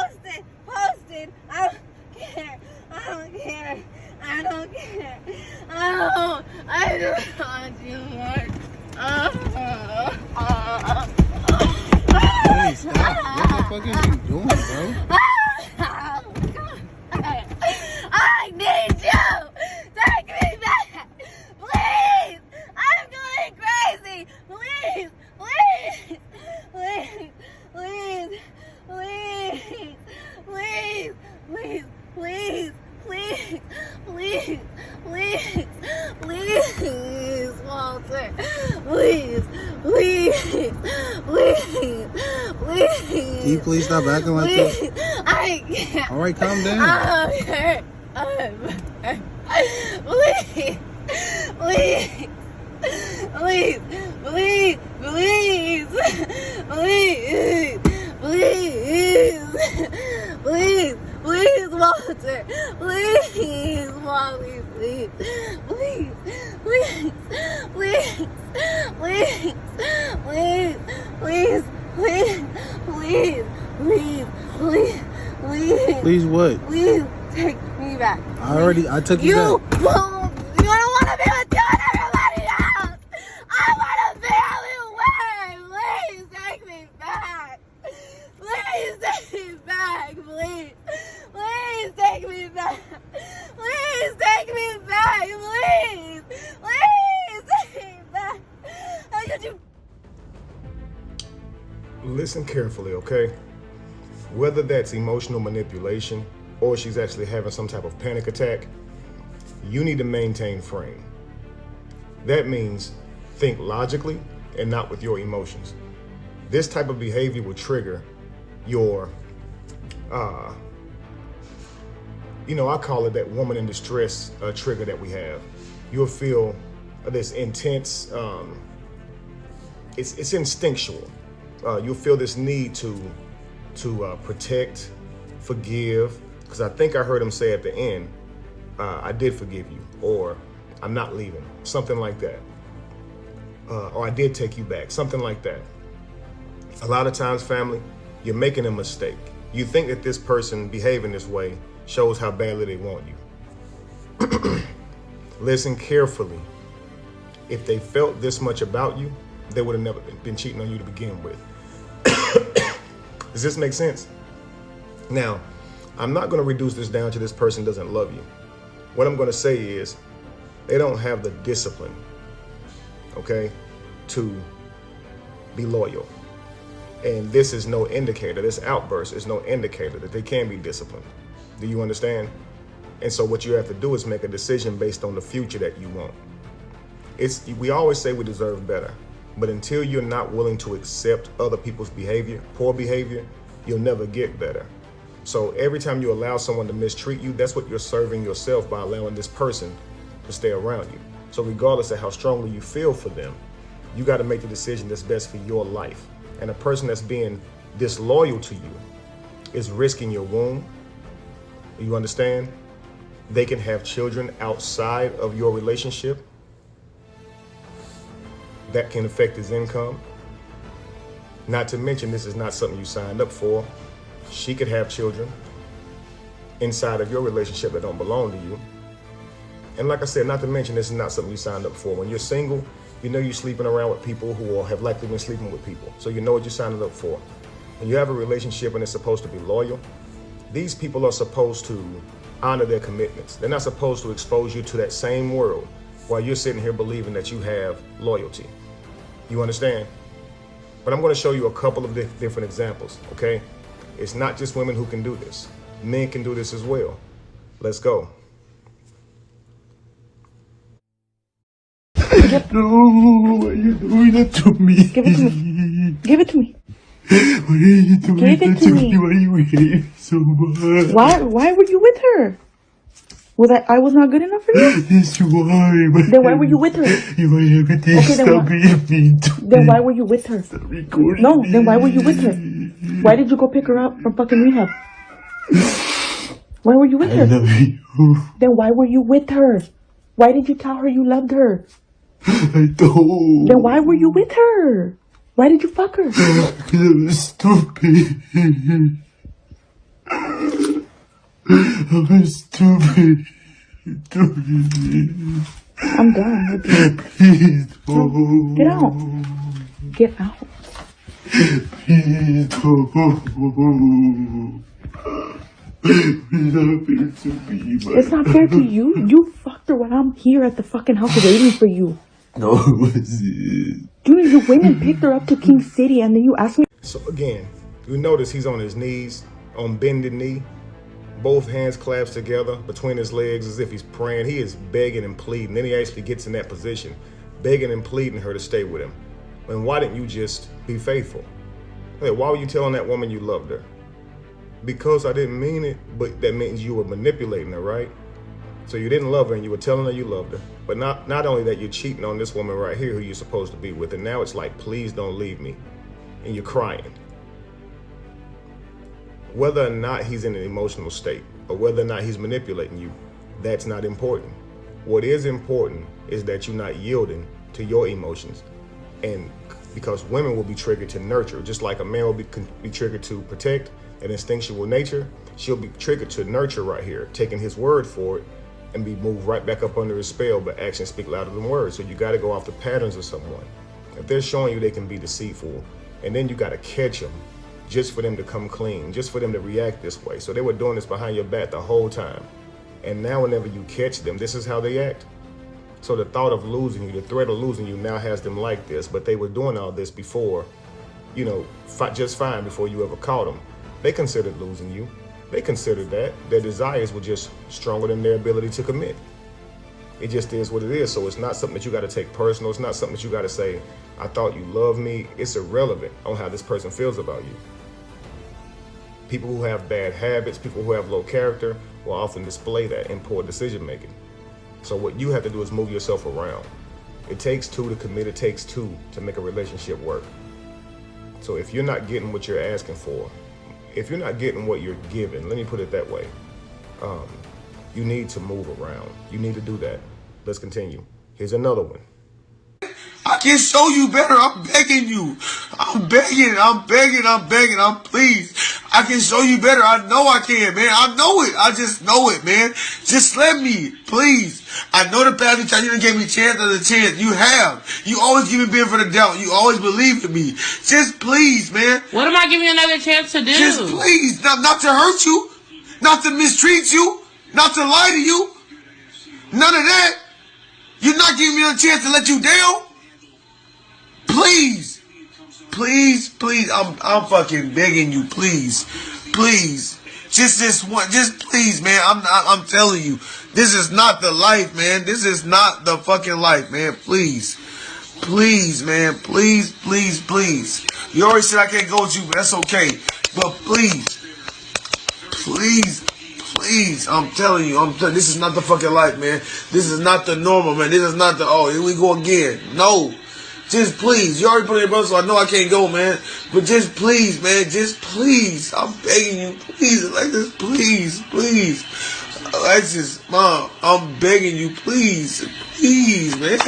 Post it. I don't care. I just want you more. Hey, stop. What the fuck is you doing, bro? I need you. Take me back. Please. I'm going crazy. Please. Walter. Please. Can you please stop acting like this? I can't. Alright, calm down. I'm hurt. Please, Walter. Please, Wally, Please what? Please take me back. I took you back. You don't want to be with you and everybody else. I want to be everywhere. Please take me back. Please take me back. Please take me back. Please take me back. Please take me back. How could you? Listen carefully, okay? Whether that's emotional manipulation or she's actually having some type of panic attack, you need to maintain frame. That means think logically and not with your emotions. This type of behavior will trigger your, I call it that woman in distress trigger that we have. You'll feel this intense, it's instinctual. You'll feel this need to protect, forgive, because I think I heard him say at the end, I did forgive you, or I'm not leaving, something like that. Or I did take you back, something like that. A lot of times, family, you're making a mistake. You think that this person behaving this way shows how badly they want you. Listen carefully. If they felt this much about you, they would have never been cheating on you to begin with. Does this make sense? Now, I'm not going to reduce this down to this person doesn't love you. What I'm going to say is they don't have the discipline, okay, to be loyal. And this is no indicator, this outburst is no indicator that they can be disciplined. Do you understand? And so what you have to do is make a decision based on the future that you want. We always say we deserve better. But until you're not willing to accept other people's behavior, poor behavior, you'll never get better. So every time you allow someone to mistreat you, that's what you're serving yourself by allowing this person to stay around you. So regardless of how strongly you feel for them, you got to make the decision that's best for your life. And a person that's being disloyal to you is risking your womb. You understand? They can have children outside of your relationship. That can affect his income. Not to mention, this is not something you signed up for. She could have children inside of your relationship that don't belong to you. And like I said, not to mention, this is not something you signed up for. When you're single, you know you're sleeping around with people who have likely been sleeping with people. So you know what you're signing up for. When you have a relationship and it's supposed to be loyal, these people are supposed to honor their commitments. They're not supposed to expose you to that same world while you're sitting here believing that you have loyalty. You understand? But I'm going to show you a couple of different examples, okay? It's not just women who can do this. Men can do this as well. Let's go. No, why are you doing that to me? Give it to me. Give it to me. Why are you doing Give it that to me. Why you hate so much? Why were you with her? I was not good enough for you? Yes, you are. Then why were you with her? You are everything. Okay, then Stop being mean to Then me. why were you with her? Stop recording No, me. then why were you with her? Why did you go pick her up from fucking rehab? Why were you with I her? love you. Then why were you with her? Why did you tell her you loved her? I don't. Then why were you with her? Why did you fuck her? Because I was stupid. I'm stupid. I'm done with you. Please don't. Get out. Get out. Please don't. It's not fair to me, man. It's not fair to you. You fucked her while I'm here at the fucking house waiting for you. No, what's it? You went and picked her up to King City and then you asked me. So again, you notice he's on his knees, on bended knee, both hands clasped together between his legs as if he's praying. He is begging and pleading. Then he actually gets in that position, begging and pleading her to stay with him. And why didn't you just be faithful? Hey, why were you telling that woman you loved her? Because I didn't mean it, but that means you were manipulating her, right? So you didn't love her and you were telling her you loved her. But not only that, you're cheating on this woman right here who you're supposed to be with. And now it's like, please don't leave me. And you're crying. Whether or not he's in an emotional state or whether or not he's manipulating you, that's not important. What is important is that you're not yielding to your emotions. And because women will be triggered to nurture, just like a man will be triggered to protect an instinctual nature, she'll be triggered to nurture right here, taking his word for it and be moved right back up under his spell, but actions speak louder than words. So you got to go off the patterns of someone. If they're showing you they can be deceitful, and then you got to catch them just for them to come clean, just for them to react this way. So they were doing this behind your back the whole time. And now whenever you catch them, this is how they act. So the thought of losing you, the threat of losing you now has them like this, but they were doing all this before, just fine before you ever caught them. They considered losing you. They considered that. Their desires were just stronger than their ability to commit. It just is what it is. So it's not something that you got to take personal. It's not something that you got to say, I thought you loved me. It's irrelevant on how this person feels about you. People who have bad habits, people who have low character will often display that in poor decision making. So what you have to do is move yourself around. It takes two to commit. It takes two to make a relationship work. So if you're not getting what you're asking for, if you're not getting what you're given, let me put it that way, you need to move around. You need to do that. Let's continue. Here's another one. I can show you better. I'm begging you. I'm begging. Please. I can show you better. I know I can, man. I know it. I just know it, man. Just let me, please. I know the past time you done gave me chance after chance. You have. You always give me benefit of the doubt. You always believe in me. Just please, man. What am I giving you another chance to do? Just please. Not to hurt you. Not to mistreat you. Not to lie to you. None of that. You're not giving me a chance to let you down. Please, I'm fucking begging you, please, just this one, just please, man, I'm telling you, this is not the life, man, this is not the fucking life, man, please, man, please, you already said I can't go with you, but that's okay, but please, I'm telling you, this is not the fucking life, man, this is not the normal, man, this is not the, oh, here we go again, no. Just please, you already put it in your brother, so I know I can't go, man. But just please, man, just please. I'm begging you, please, Alexis, please. Alexis, Mom, I'm begging you, please, man.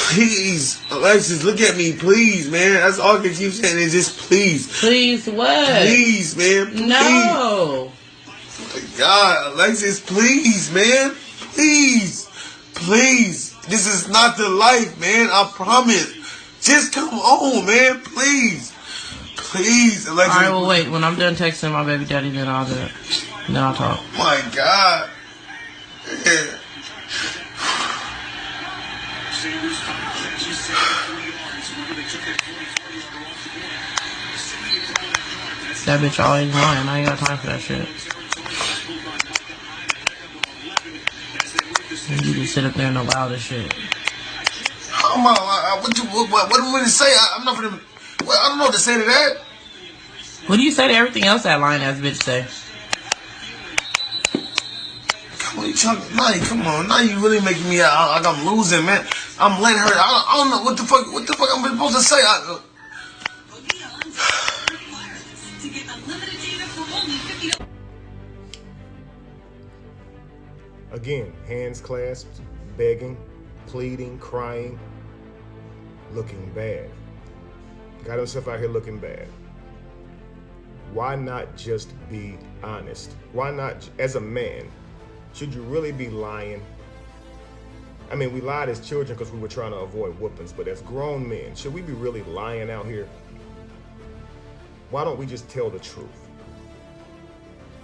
Please, Alexis, look at me, please, man. That's all I can keep saying is just please. Please what? Please, man, please. No. Oh my God, Alexis, please, man. Please. This is not the life, man. I promise. Just come on, man. Please, Alexis. All right, well, wait. When I'm done texting my baby daddy, then I'll do it. Then I'll talk. Oh my God. Yeah. That bitch always lying. I ain't got time for that shit. You just sit up there and allow this shit. Come on, what do you want to say? I'm not gonna. Well, I don't know what to say to that. What do you say to everything else that lying ass bitch say? Come on, come on. Now you really making me out like I'm losing, man. I'm letting her. I don't know what the fuck I'm supposed to say. Again, hands clasped, begging, pleading, crying, looking bad. Got himself out here looking bad. why not just be honest? Why not, as a man, should you really be lying? I mean, we lied as children because we were trying to avoid whoopings, but as grown men, should we be really lying out here? Why don't we just tell the truth?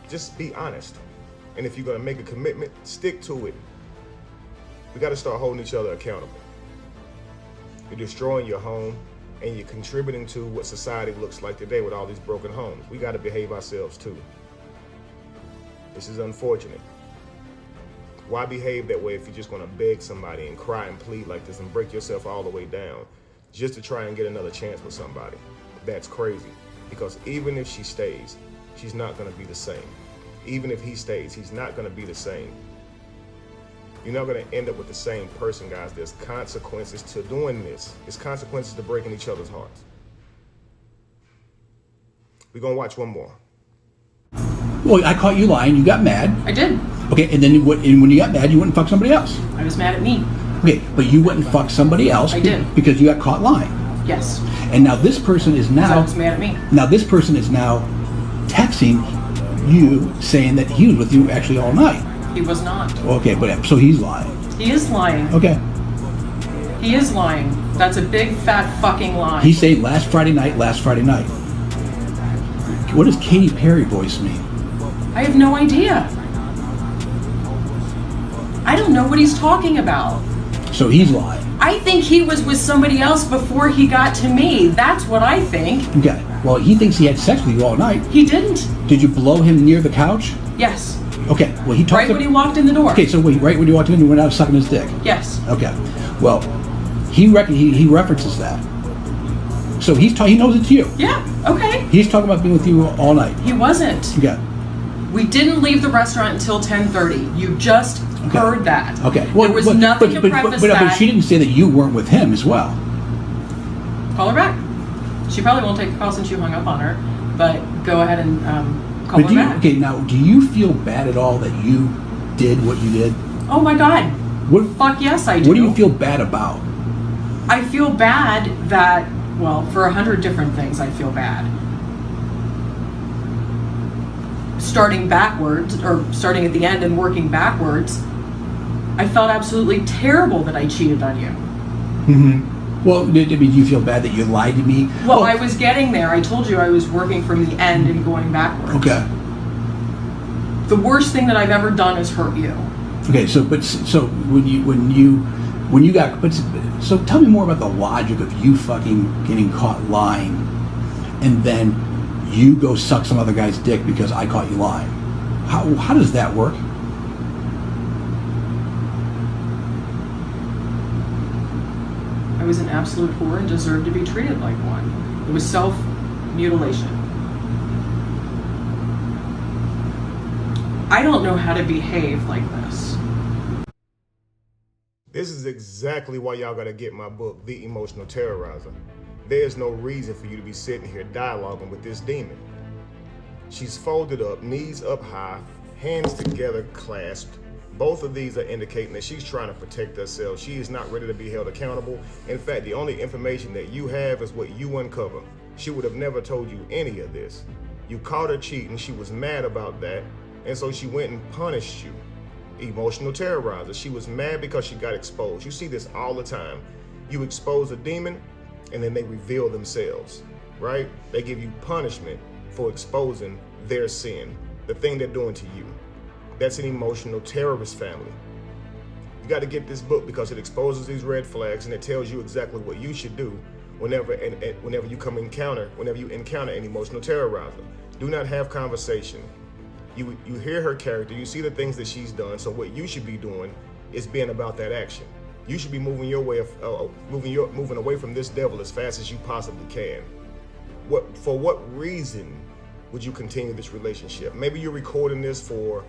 Just be honest. And if you're gonna make a commitment, stick to it. We gotta start holding each other accountable. You're destroying your home and you're contributing to what society looks like today with all these broken homes. We gotta behave ourselves too. This is unfortunate. Why behave that way if you're just gonna beg somebody and cry and plead like this and break yourself all the way down just to try and get another chance with somebody? That's crazy. Because even if she stays, she's not gonna be the same. Even if he stays, he's not gonna be the same. You're not gonna end up with the same person, guys. There's consequences to doing this. There's consequences to breaking each other's hearts. We're gonna watch one more. Well, I caught you lying. You got mad. I did. Okay, and then and when you got mad, you went and fucked somebody else. I was mad at me. Okay, but you went and fucked somebody else. I did. Because you got caught lying. Yes. And now this person is now. I was mad at me. Now this person is now texting you saying that he was with you actually all night. He was not. Okay, but so he's lying. He is lying. Okay. He is lying. That's a big fat fucking lie. He's saying last Friday night. What does Katy Perry voice mean? I have no idea. I don't know what he's talking about. So he's lying. I think he was with somebody else before he got to me. That's what I think. Okay. Well, he thinks he had sex with you all night. He didn't. Did you blow him near the couch? Yes. Okay. Well, he talked right when he walked in the door. Okay, so wait, right when you walked in, you went out sucking his dick. Yes. Okay. Well, he references that. So he knows it's you. Yeah. Okay. He's talking about being with you all night. He wasn't. Okay. We didn't leave the restaurant until 10:30. You just heard that. Okay. Well, there was nothing to preface that. But she didn't say that you weren't with him as well. Call her back. She probably won't take the call since you hung up on her. But go ahead and call her back. Okay. Now, do you feel bad at all that you did what you did? Oh my God. Fuck yes, I do. What do you feel bad about? I feel bad that, well, for 100 different things, I feel bad. Starting backwards, or starting at the end and working backwards, I felt absolutely terrible that I cheated on you. Mm-hmm. Well, do you feel bad that you lied to me? Well, I was getting there. I told you I was working from the end and going backwards. Okay. The worst thing that I've ever done is hurt you. Okay, so when you got, so tell me more about the logic of you fucking getting caught lying, and then you go suck some other guy's dick because I caught you lying. How does that work? I was an absolute whore and deserved to be treated like one. It was self-mutilation. I don't know how to behave like this. This is exactly why y'all gotta get my book, The Emotional Terrorizer. There's no reason for you to be sitting here dialoguing with this demon. She's folded up, knees up high, hands together, clasped. Both of these are indicating that she's trying to protect herself. She is not ready to be held accountable. In fact, the only information that you have is what you uncover. She would have never told you any of this. You caught her cheating, she was mad about that, and so she went and punished you. Emotional terrorizer. She was mad because she got exposed. You see this all the time. You expose a demon, and then they reveal themselves, right? They give you punishment for exposing their sin, the thing they're doing to you. That's an emotional terrorist family. You got to get this book because it exposes these red flags and it tells you exactly what you should do whenever you encounter an emotional terrorizer. Do not have conversation. You hear her character, you see the things that she's done. So what you should be doing is being about that action. You should be moving moving away from this devil as fast as you possibly can. For what reason would you continue this relationship? Maybe you're recording this for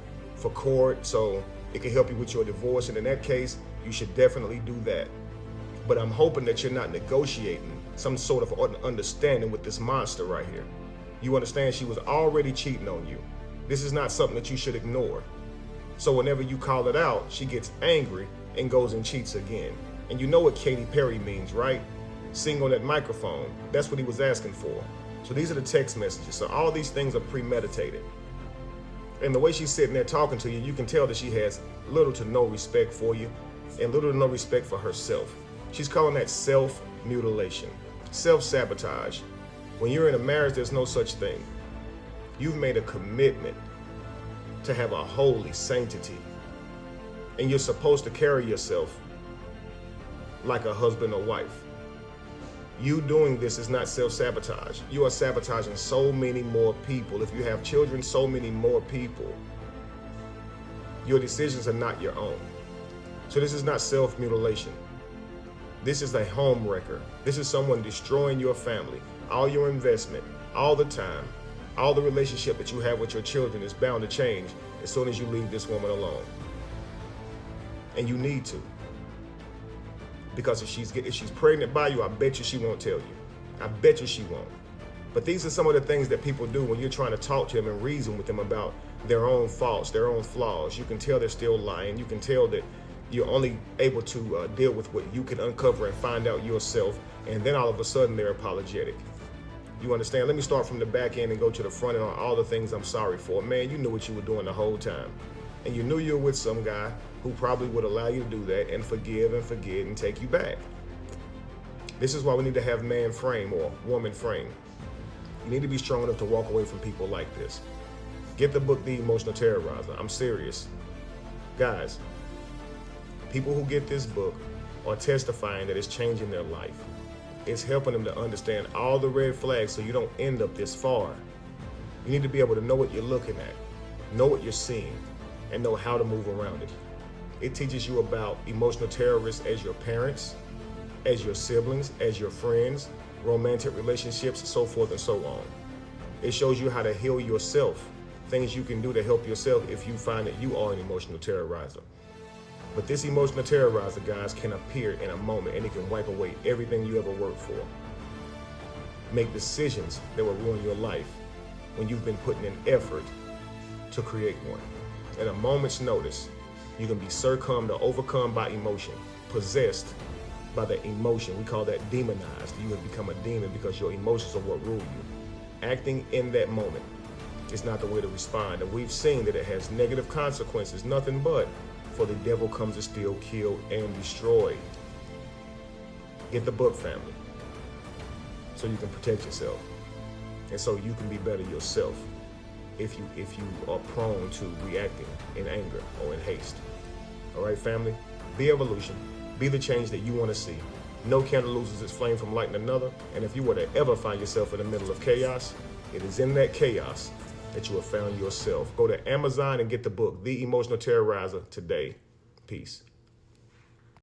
court, so it can help you with your divorce, and in that case, you should definitely do that. But I'm hoping that you're not negotiating some sort of understanding with this monster right here. You understand she was already cheating on you. This is not something that you should ignore. So whenever you call it out, she gets angry and goes and cheats again. And you know what Katy Perry means, right? Sing on that microphone. That's what he was asking for. So these are the text messages. So all these things are premeditated. And the way she's sitting there talking to you, you can tell that she has little to no respect for you and little to no respect for herself. She's calling that self-mutilation, self-sabotage. When you're in a marriage, there's no such thing. You've made a commitment to have a holy sanctity. And you're supposed to carry yourself like a husband or wife. You doing this is not self-sabotage. You are sabotaging so many more people. If you have children, so many more people. Your decisions are not your own. So this is not self-mutilation. This is a home wrecker. This is someone destroying your family. All your investment, all the time, all the relationship that you have with your children is bound to change as soon as you leave this woman alone. And you need to. Because if she's pregnant by you, I bet you she won't tell you. I bet you she won't. But these are some of the things that people do when you're trying to talk to them and reason with them about their own faults, their own flaws. You can tell they're still lying. You can tell that you're only able to deal with what you can uncover and find out yourself. And then all of a sudden they're apologetic. You understand? Let me start from the back end and go to the front end on all the things I'm sorry for. Man, you knew what you were doing the whole time. And you knew you were with some guy who probably would allow you to do that and forgive and forget and take you back. This is why we need to have man frame or woman frame. You need to be strong enough to walk away from people like this. Get the book, The Emotional Terrorizer. I'm serious. Guys, people who get this book are testifying that it's changing their life. It's helping them to understand all the red flags so you don't end up this far. You need to be able to know what you're looking at, know what you're seeing, and know how to move around it. It teaches you about emotional terrorists as your parents, as your siblings, as your friends, romantic relationships, so forth and so on. It shows you how to heal yourself, things you can do to help yourself if you find that you are an emotional terrorizer. But this emotional terrorizer, guys, can appear in a moment and it can wipe away everything you ever worked for. Make decisions that will ruin your life when you've been putting in effort to create one. At a moment's notice, you can be succumbed or overcome by emotion, possessed by the emotion. We call that demonized. You have become a demon because your emotions are what rule you. Acting in that moment is not the way to respond. And we've seen that it has negative consequences, nothing but for the devil comes to steal, kill, and destroy. Get the book, family, so you can protect yourself. And so you can be better yourself if you are prone to reacting in anger or in haste. All right, family? Be evolution. Be the change that you want to see. No candle loses its flame from lighting another. And if you were to ever find yourself in the middle of chaos, it is in that chaos that you have found yourself. Go to Amazon and get the book, The Emotional Terrorizer, today. Peace.